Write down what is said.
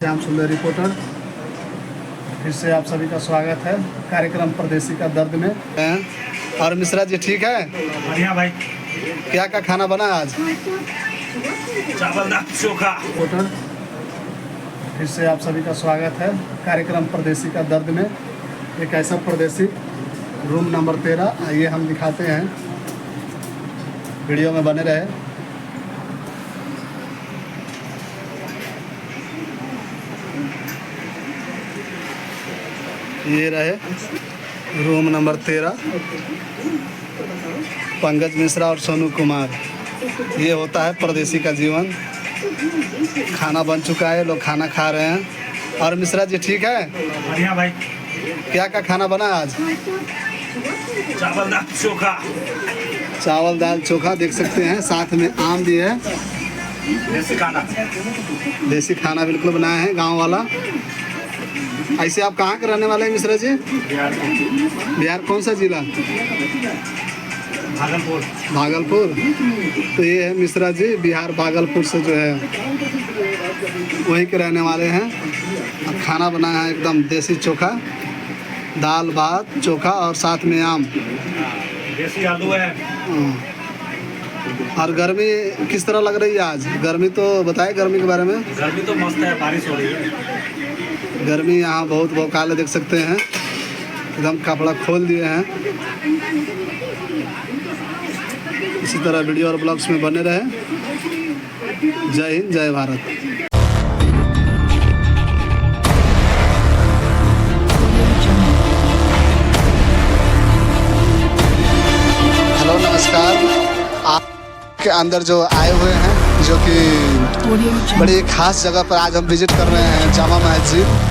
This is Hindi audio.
श्याम सुंदर रिपोर्टर, फिर से आप सभी का स्वागत है कार्यक्रम परदेसी का दर्द में। और मिश्रा जी ठीक है? बढ़िया भाई। क्या क्या खाना बना आज? चावल दाल चोखा। रिपोर्टर, फिर से आप सभी का स्वागत है कार्यक्रम परदेसी का दर्द में। एक ऐसा परदेसी रूम नंबर 13, आइए हम दिखाते हैं, वीडियो में बने रहे। ये रहे रूम नंबर 13, पंकज मिश्रा और सोनू कुमार। ये होता है परदेसी का जीवन। खाना बन चुका है, लोग खाना खा रहे हैं। और मिश्रा जी ठीक है? बढ़िया भाई। क्या क्या खाना बना आज? चावल दाल चोखा। चावल दाल चोखा देख सकते हैं, साथ में आम भी है। देसी खाना। देसी खाना बिल्कुल बनाया है, गांव वाला। ऐसे आप कहाँ के रहने वाले हैं मिश्रा जी? बिहार कौन सा जिला? भागलपुर। भागलपुर। तो ये है मिश्रा जी, बिहार भागलपुर से जो है वहीं के रहने वाले हैं। अब खाना बनाया है एकदम देसी चोखा, दाल भात चोखा और साथ में आम। देसी आलू है। और गर्मी किस तरह लग रही है आज? गर्मी तो बताए गर्मी के बारे में। गर्मी तो मस्त है, बारिश हो रही है। गर्मी यहाँ बहुत भौकाल है, देख सकते हैं, एकदम कपड़ा खोल दिए हैं। इसी तरह वीडियो और ब्लॉग्स में बने रहे। जय हिंद, जय भारत। हेलो नमस्कार। आपके अंदर जो आए हुए हैं, जो कि बड़ी खास जगह पर आज हम विजिट कर रहे हैं, जामा मस्जिद।